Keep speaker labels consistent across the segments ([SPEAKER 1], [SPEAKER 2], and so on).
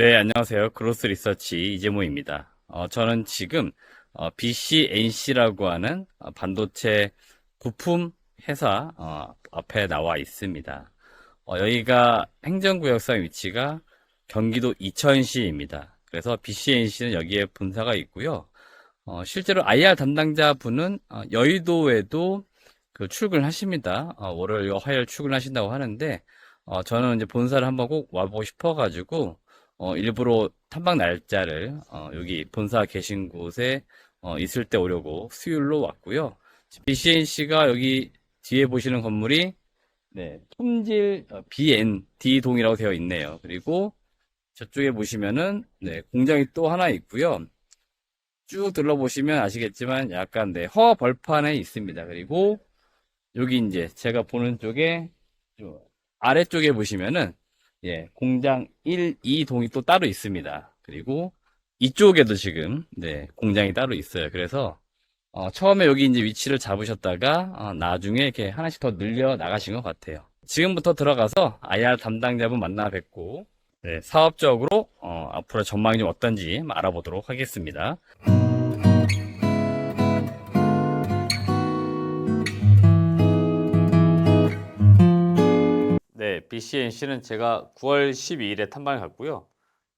[SPEAKER 1] 네, 안녕하세요. 그로스 리서치 이재모입니다. 저는 지금 BCNC라고 하는 반도체 부품 회사 앞에 나와 있습니다. 여기가 행정구역상 위치가 경기도 이천시입니다. 그래서 BCNC는 여기에 본사가 있고요. 실제로 IR 담당자분은 여의도에도 그 출근하십니다. 월요일과 화요일 출근하신다고 하는데 저는 이제 본사를 한번 꼭 와보고 싶어가지고 일부러 탐방 날짜를 여기 본사 계신 곳에 있을 때 오려고 수요일로 왔고요. BCNC가 여기 뒤에 보시는 건물이 네, 품질 BND 동이라고 되어 있네요. 그리고 저쪽에 보시면은 네, 공장이 또 하나 있고요. 쭉 둘러보시면 아시겠지만 약간 네, 허 벌판에 있습니다. 그리고 여기 이제 제가 보는 쪽에 좀 아래쪽에 보시면은 예, 공장 1, 2동이 또 따로 있습니다. 그리고 이쪽에도 지금 네, 공장이 따로 있어요. 그래서 처음에 여기 이제 위치를 잡으셨다가 나중에 이렇게 하나씩 더 늘려 나가신 것 같아요. 지금부터 들어가서 IR 담당자분 만나 뵙고 네, 사업적으로 앞으로 전망이 좀 어떤지 알아보도록 하겠습니다. 네, BCNC는 제가 9월 12일에 탐방을 갔고요.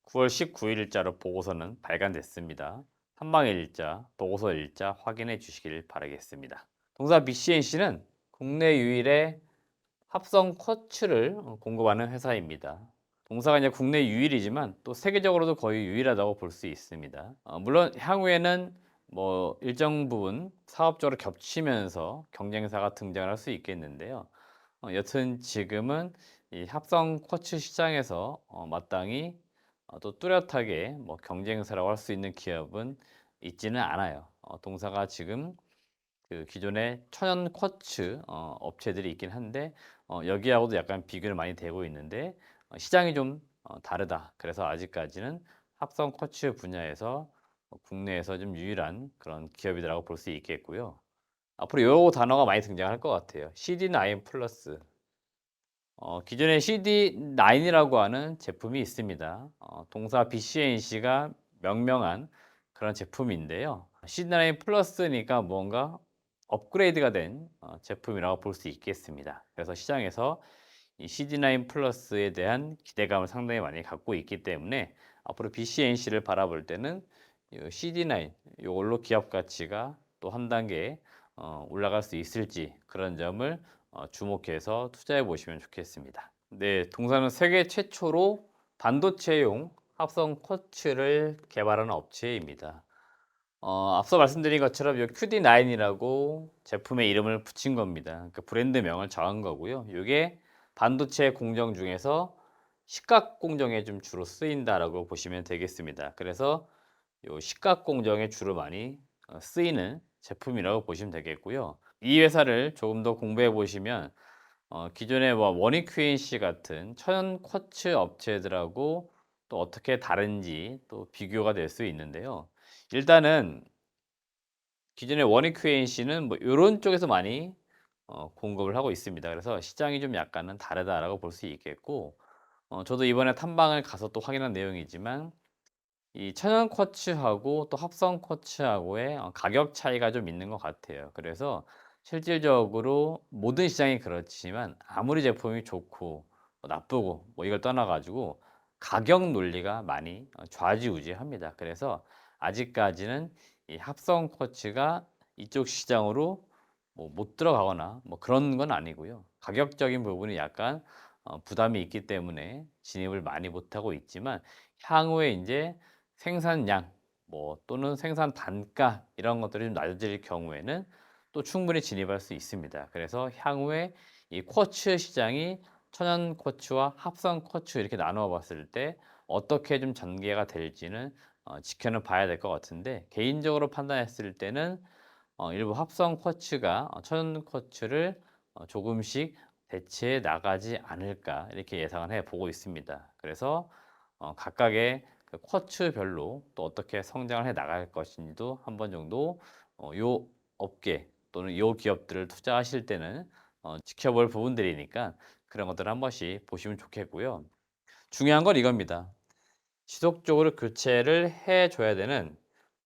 [SPEAKER 1] 9월 19일자로 보고서는 발간됐습니다. 탐방의 일자, 보고서 일자 확인해 주시길 바라겠습니다. 동사 BCNC는 국내 유일의 합성 쿼츠를 공급하는 회사입니다. 동사가 이제 국내 유일이지만 또 세계적으로도 거의 유일하다고 볼 수 있습니다. 물론 향후에는 뭐 일정 부분 사업적으로 겹치면서 경쟁사가 등장할 수 있겠는데요. 여튼 지금은 이 합성 쿼츠 시장에서 마땅히 또 뚜렷하게 뭐 경쟁사라고 할 수 있는 기업은 있지는 않아요. 동사가 지금 그 기존의 천연 쿼츠 업체들이 있긴 한데 여기하고도 약간 비교를 많이 되고 있는데 시장이 좀 다르다. 그래서 아직까지는 합성 쿼츠 분야에서 국내에서 좀 유일한 그런 기업이라고 볼 수 있겠고요. 앞으로 요 단어가 많이 등장할 것 같아요. CD9 플러스. 기존에 CD9이라고 하는 제품이 있습니다. 동사 BCNC가 명명한 그런 제품인데요. CD9 플러스니까 뭔가 업그레이드가 된 제품이라고 볼 수 있겠습니다. 그래서 시장에서 이 CD9 플러스에 대한 기대감을 상당히 많이 갖고 있기 때문에 앞으로 BCNC를 바라볼 때는 이 CD9 이걸로 기업 가치가 또 한 단계 올라갈 수 있을지 그런 점을 주목해서 투자해 보시면 좋겠습니다. 네, 동사는 세계 최초로 반도체용 합성 쿼츠를 개발하는 업체입니다. 앞서 말씀드린 것처럼 이 QD9이라고 제품의 이름을 붙인 겁니다. 그러니까 브랜드명을 정한 거고요. 이게 반도체 공정 중에서 식각 공정에 좀 주로 쓰인다라고 보시면 되겠습니다. 그래서 이 식각 공정에 주로 많이 쓰이는 제품이라고 보시면 되겠고요. 이 회사를 조금 더 공부해 보시면 기존의 뭐 워닉 QNC 같은 천연 쿼츠 업체들하고 또 어떻게 다른지 또 비교가 될 수 있는데요. 일단은 기존의 워닉 QNC는 뭐 요런 쪽에서 많이 공급을 하고 있습니다. 그래서 시장이 좀 약간은 다르다라고 볼 수 있겠고 저도 이번에 탐방을 가서 또 확인한 내용이지만 이 천연 쿼츠하고 또 합성 쿼츠하고의 가격 차이가 좀 있는 것 같아요. 그래서 실질적으로 모든 시장이 그렇지만 아무리 제품이 좋고 뭐 나쁘고 뭐 이걸 떠나 가지고 가격 논리가 많이 좌지우지합니다. 그래서 아직까지는 이 합성 쿼츠가 이쪽 시장으로 뭐 못 들어가거나 뭐 그런 건 아니고요. 가격적인 부분이 약간 부담이 있기 때문에 진입을 많이 못하고 있지만 향후에 인제 생산량 뭐 또는 생산 단가 이런 것들이 좀 낮아질 경우에는 또 충분히 진입할 수 있습니다. 그래서 향후에 이 쿼츠 시장이 천연 쿼츠와 합성 쿼츠 이렇게 나누어 봤을 때 어떻게 좀 전개가 될지는 지켜는 봐야 될 것 같은데 개인적으로 판단했을 때는 일부 합성 쿼츠가 천연 쿼츠를 조금씩 대체해 나가지 않을까 이렇게 예상을 해 보고 있습니다. 그래서 각각의 그 쿼츠별로 또 어떻게 성장을 해 나갈 것인지도 한 번 정도 요 업계 또는 요 기업들을 투자하실 때는 지켜볼 부분들이니까 그런 것들을 한 번씩 보시면 좋겠고요. 중요한 건 이겁니다. 지속적으로 교체를 해줘야 되는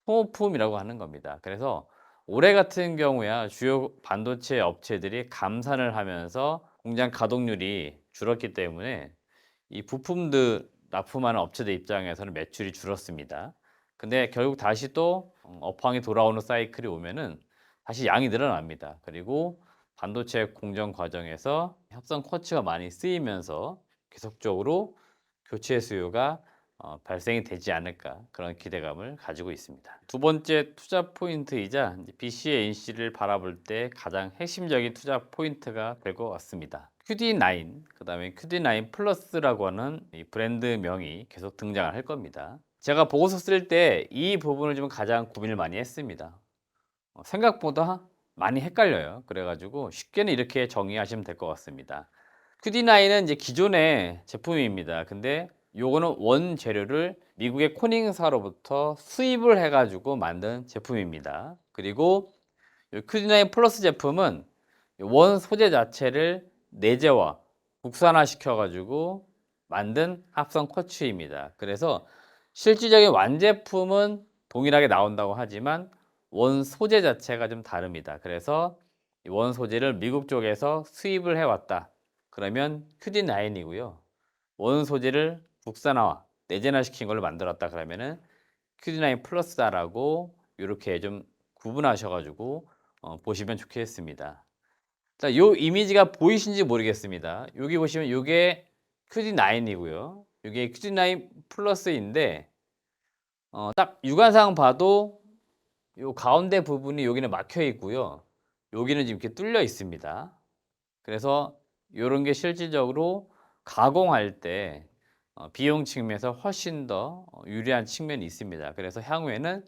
[SPEAKER 1] 소모품이라고 하는 겁니다. 그래서 올해 같은 경우야 주요 반도체 업체들이 감산을 하면서 공장 가동률이 줄었기 때문에 이 부품들 납품하는 업체들 입장에서는 매출이 줄었습니다. 근데 결국 다시 또 업황이 돌아오는 사이클이 오면은 다시 양이 늘어납니다. 그리고 반도체 공정 과정에서 합성 쿼츠가 많이 쓰이면서 계속적으로 교체 수요가 발생이 되지 않을까 그런 기대감을 가지고 있습니다. 두 번째 투자 포인트이자 BCNC를 바라볼 때 가장 핵심적인 투자 포인트가 될 것 같습니다. QD9, 그 다음에 QD9 플러스라고 하는 이 브랜드명이 계속 등장을 할 겁니다. 제가 보고서 쓸 때 이 부분을 좀 가장 고민을 많이 했습니다. 생각보다 많이 헷갈려요. 그래가지고 쉽게는 이렇게 정의하시면 될 것 같습니다. QD9은 이제 기존의 제품입니다. 근데 요거는 원재료를 미국의 코닝사로부터 수입을 해가지고 만든 제품입니다. 그리고 요 QD9 플러스 제품은 원 소재 자체를 내재화, 국산화 시켜가지고 만든 합성 쿼츠입니다. 그래서 실질적인 완제품은 동일하게 나온다고 하지만 원 소재 자체가 좀 다릅니다. 그래서 원 소재를 미국 쪽에서 수입을 해왔다. 그러면 QD9이고요. 원 소재를 국산화, 내재화 시킨 걸로 만들었다. 그러면은 QD9 플러스다라고 이렇게 좀 구분하셔가지고 보시면 좋겠습니다. 자, 요 이미지가 보이신지 모르겠습니다. 여기 보시면 이게 QD9이고요. 이게 QD9 플러스인데 딱 육안상 봐도 요 가운데 부분이 여기는 막혀 있고요. 여기는 지금 이렇게 뚫려 있습니다. 그래서 이런 게 실질적으로 가공할 때 비용 측면에서 훨씬 더 유리한 측면이 있습니다. 그래서 향후에는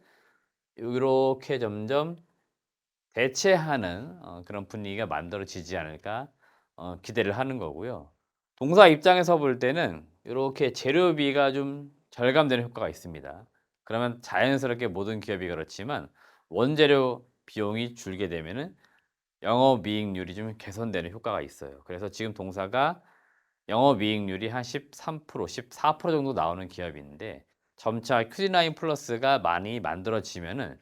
[SPEAKER 1] 이렇게 점점 대체하는 그런 분위기가 만들어지지 않을까 기대를 하는 거고요. 동사 입장에서 볼 때는 이렇게 재료비가 좀 절감되는 효과가 있습니다. 그러면 자연스럽게 모든 기업이 그렇지만 원재료 비용이 줄게 되면은 영업이익률이 좀 개선되는 효과가 있어요. 그래서 지금 동사가 영업이익률이 한 13%, 14% 정도 나오는 기업인데 점차 QD9 플러스가 많이 만들어지면은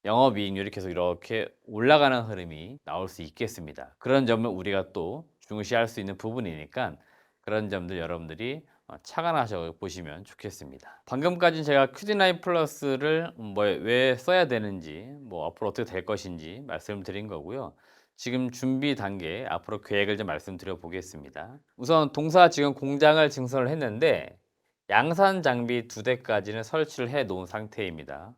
[SPEAKER 1] 영업이익률이 계속 이렇게 올라가는 흐름이 나올 수 있겠습니다. 그런 점을 우리가 또 중시할 수 있는 부분이니까 그런 점들 여러분들이 착안하셔 보시면 좋겠습니다. 방금까지 제가 QD9 플러스를 왜 써야 되는지 앞으로 어떻게 될 것인지 말씀드린 거고요. 지금 준비 단계 앞으로 계획을 좀 말씀드려 보겠습니다. 우선 동사 지금 공장을 증설을 했는데 양산 장비 2대까지는 설치를 해 놓은 상태입니다.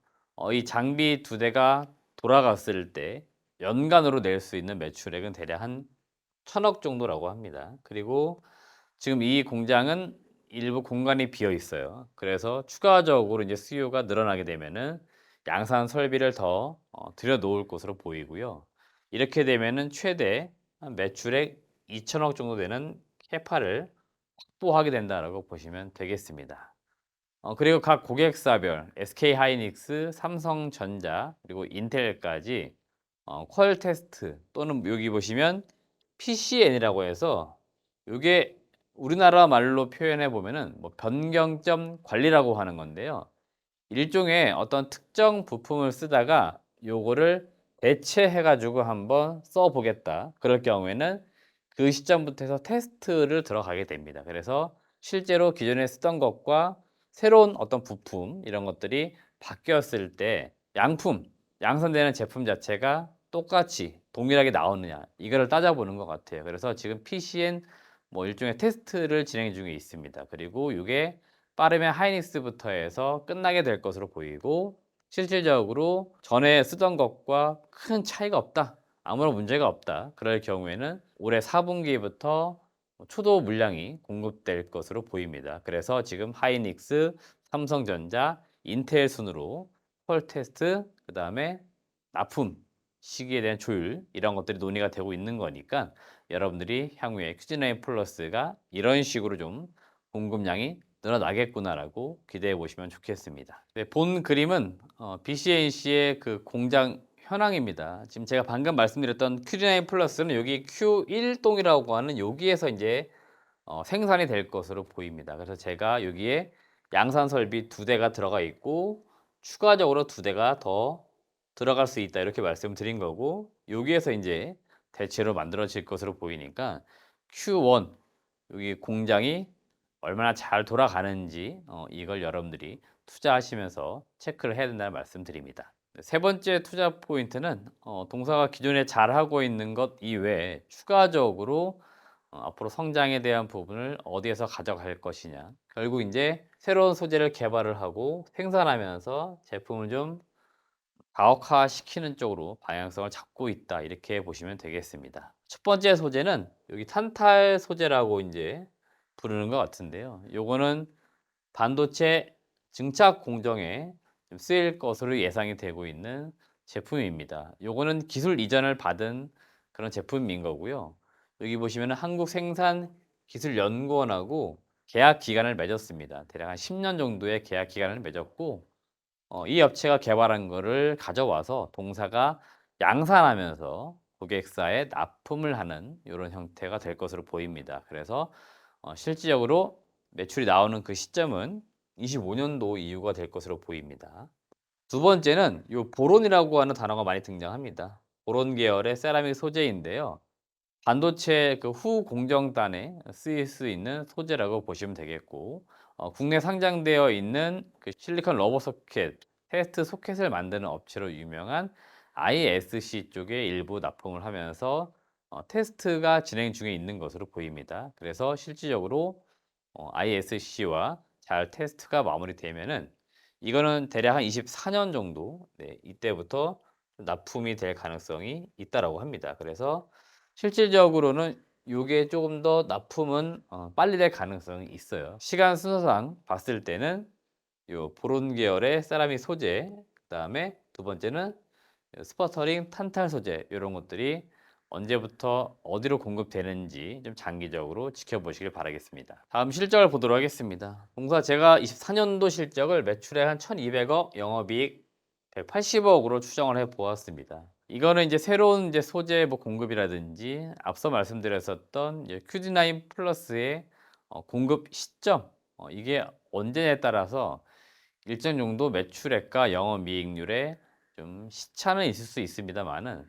[SPEAKER 1] 이 장비 2대가 돌아갔을 때 연간으로 낼 수 있는 매출액은 대략 한 1,000억 정도라고 합니다. 그리고 지금 이 공장은 일부 공간이 비어 있어요. 그래서 추가적으로 이제 수요가 늘어나게 되면은 양산 설비를 더 들여 놓을 것으로 보이고요. 이렇게 되면은 최대 매출액 2,000억 정도 되는 캐파를 확보하게 된다라고 보시면 되겠습니다. 그리고 각 고객사별 SK하이닉스, 삼성전자, 그리고 인텔까지 퀄 테스트 또는 여기 보시면 PCN이라고 해서 이게 우리나라 말로 표현해 보면은 변경점 관리라고 하는 건데요. 일종의 어떤 특정 부품을 쓰다가 요거를 대체해 가지고 한번 써 보겠다. 그럴 경우에는 그 시점부터 해서 테스트를 들어가게 됩니다. 그래서 실제로 기존에 쓰던 것과 새로운 어떤 부품 이런 것들이 바뀌었을 때 양품, 양산되는 제품 자체가 똑같이 동일하게 나오느냐 이거를 따져보는 것 같아요. 그래서 지금 PCN 일종의 테스트를 진행 중에 있습니다. 그리고 이게 빠르면 하이닉스부터 해서 끝나게 될 것으로 보이고 실질적으로 전에 쓰던 것과 큰 차이가 없다. 아무런 문제가 없다. 그럴 경우에는 올해 4분기부터 초도 물량이 공급될 것으로 보입니다. 그래서 지금 하이닉스, 삼성전자, 인텔 순으로 펄 테스트, 그 다음에 납품 시기에 대한 조율 이런 것들이 논의가 되고 있는 거니까 여러분들이 향후에 퀴즈나인 플러스가 이런 식으로 좀 공급량이 늘어나겠구나라고 기대해 보시면 좋겠습니다. 네, 본 그림은 BCNC의 그 공장 현황입니다. 지금 제가 방금 말씀드렸던 Q9 플러스는 여기 Q1동이라고 하는 여기에서 이제 생산이 될 것으로 보입니다. 그래서 제가 여기에 양산 설비 2대가 들어가 있고 추가적으로 2대가 더 들어갈 수 있다 이렇게 말씀드린 거고 여기에서 이제 대체로 만들어질 것으로 보이니까 Q1 여기 공장이 얼마나 잘 돌아가는지 이걸 여러분들이 투자하시면서 체크를 해야 된다는 말씀드립니다. 세 번째 투자 포인트는 동사가 기존에 잘하고 있는 것 이외에 추가적으로 앞으로 성장에 대한 부분을 어디에서 가져갈 것이냐. 결국 이제 새로운 소재를 개발을 하고 생산하면서 제품을 좀 가옥화시키는 쪽으로 방향성을 잡고 있다. 이렇게 보시면 되겠습니다. 첫 번째 소재는 여기 탄탈 소재라고 이제 부르는 것 같은데요. 요거는 반도체 증착 공정에 좀 쓰일 것으로 예상이 되고 있는 제품입니다. 요거는 기술 이전을 받은 그런 제품인 거고요. 여기 보시면 한국생산기술연구원하고 계약 기간을 맺었습니다. 대략 한 10년 정도의 계약 기간을 맺었고 이 업체가 개발한 거를 가져와서 동사가 양산하면서 고객사에 납품을 하는 이런 형태가 될 것으로 보입니다. 그래서 실질적으로 매출이 나오는 그 시점은 25년도 이후가 될 것으로 보입니다. 두 번째는 요 보론이라고 하는 단어가 많이 등장합니다. 보론 계열의 세라믹 소재인데요. 반도체 그 후 공정단에 쓰일 수 있는 소재라고 보시면 되겠고 국내 상장되어 있는 그 실리콘 러버 소켓, 테스트 소켓을 만드는 업체로 유명한 ISC 쪽에 일부 납품을 하면서 테스트가 진행 중에 있는 것으로 보입니다. 그래서 실질적으로 ISC와 잘 테스트가 마무리되면은 이거는 대략 한 24년 정도 이때부터 납품이 될 가능성이 있다라고 합니다. 그래서 실질적으로는 요게 조금 더 납품은 빨리 될 가능성이 있어요. 시간 순서상 봤을 때는 요 보론 계열의 세라믹 소재, 그다음에 두 번째는 스퍼터링 탄탈 소재 요런 것들이 언제부터 어디로 공급되는지 좀 장기적으로 지켜보시길 바라겠습니다. 다음 실적을 보도록 하겠습니다. 동사 제가 24년도 실적을 매출액 한 1200억, 영업이익 180억으로 추정을 해 보았습니다. 이거는 이제 새로운 이제 소재 뭐 공급이라든지 앞서 말씀드렸었던 QD9 플러스의 공급 시점 이게 언제냐에 따라서 일정 정도 매출액과 영업이익률에 좀 시차는 있을 수 있습니다만은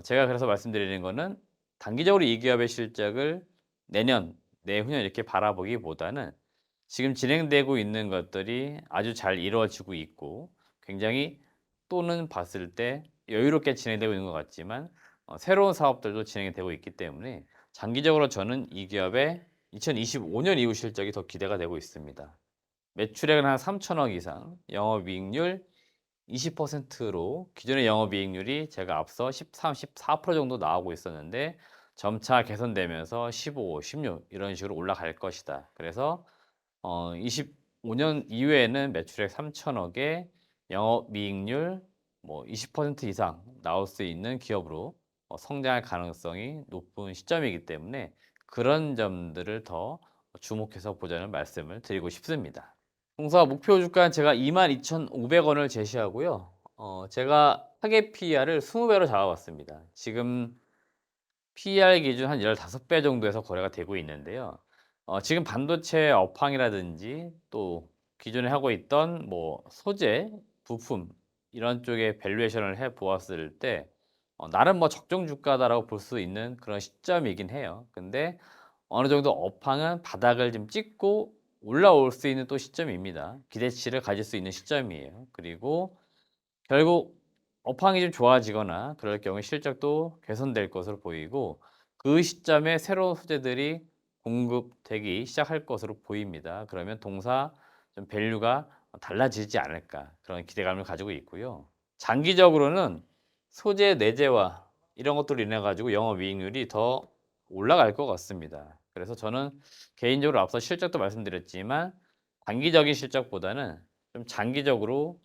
[SPEAKER 1] 제가 그래서 말씀드리는 거는 단기적으로 이 기업의 실적을 내년, 내후년 이렇게 바라보기보다는 지금 진행되고 있는 것들이 아주 잘 이루어지고 있고 굉장히 또는 봤을 때 여유롭게 진행되고 있는 것 같지만 새로운 사업들도 진행이 되고 있기 때문에 장기적으로 저는 이 기업의 2025년 이후 실적이 더 기대가 되고 있습니다. 매출액은 한 3천억 이상, 영업이익률 20%로 기존의 영업이익률이 제가 앞서 13, 14% 정도 나오고 있었는데 점차 개선되면서 15, 16 이런 식으로 올라갈 것이다. 그래서 25년 이후에는 매출액 3천억에 영업이익률 뭐 20% 이상 나올 수 있는 기업으로 성장할 가능성이 높은 시점이기 때문에 그런 점들을 더 주목해서 보자는 말씀을 드리고 싶습니다. 공사 목표 주가는 제가 22,500원을 제시하고요. 제가 타겟 PER을 20배로 잡아봤습니다. 지금 PER 기준 한 15배 정도에서 거래가 되고 있는데요. 지금 반도체 업황이라든지 또 기존에 하고 있던 뭐 소재, 부품 이런 쪽에 밸류에이션을 해 보았을 때 나름 뭐 적정 주가다라고 볼 수 있는 그런 시점이긴 해요. 근데 어느 정도 업황은 바닥을 좀 찍고 올라올 수 있는 또 시점입니다. 기대치를 가질 수 있는 시점이에요. 그리고 결국 업황이 좀 좋아지거나 그럴 경우에 실적도 개선될 것으로 보이고 그 시점에 새로운 소재들이 공급되기 시작할 것으로 보입니다. 그러면 동사 좀 밸류가 달라지지 않을까 그런 기대감을 가지고 있고요. 장기적으로는 소재 내재화 이런 것들로 인해 가지고 영업이익률이 더 올라갈 것 같습니다. 그래서 저는 개인적으로 앞서 실적도 말씀드렸지만 단기적인 실적보다는 좀 장기적으로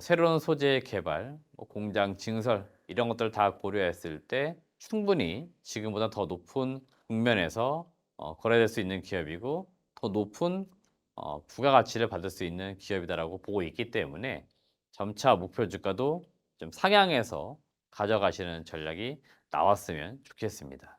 [SPEAKER 1] 새로운 소재 개발, 공장 증설 이런 것들을 다 고려했을 때 충분히 지금보다 더 높은 국면에서 거래될 수 있는 기업이고 더 높은 부가가치를 받을 수 있는 기업이다라고 보고 있기 때문에 점차 목표 주가도 좀 상향해서 가져가시는 전략이 나왔으면 좋겠습니다.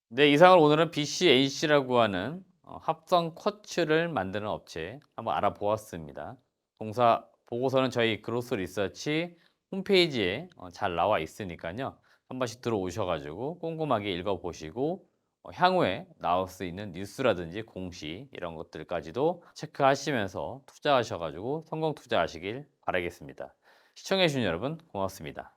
[SPEAKER 1] 네, 이상으로 오늘은 BCAC라고 하는 합성 쿼츠를 만드는 업체 한번 알아보았습니다. 공사 보고서는 저희 그로스 리서치 홈페이지에 잘 나와 있으니까요. 한 번씩 들어오셔가지고 꼼꼼하게 읽어보시고 향후에 나올 수 있는 뉴스라든지 공시 이런 것들까지도 체크하시면서 투자하셔가지고 성공 투자하시길 바라겠습니다. 시청해주신 여러분 고맙습니다.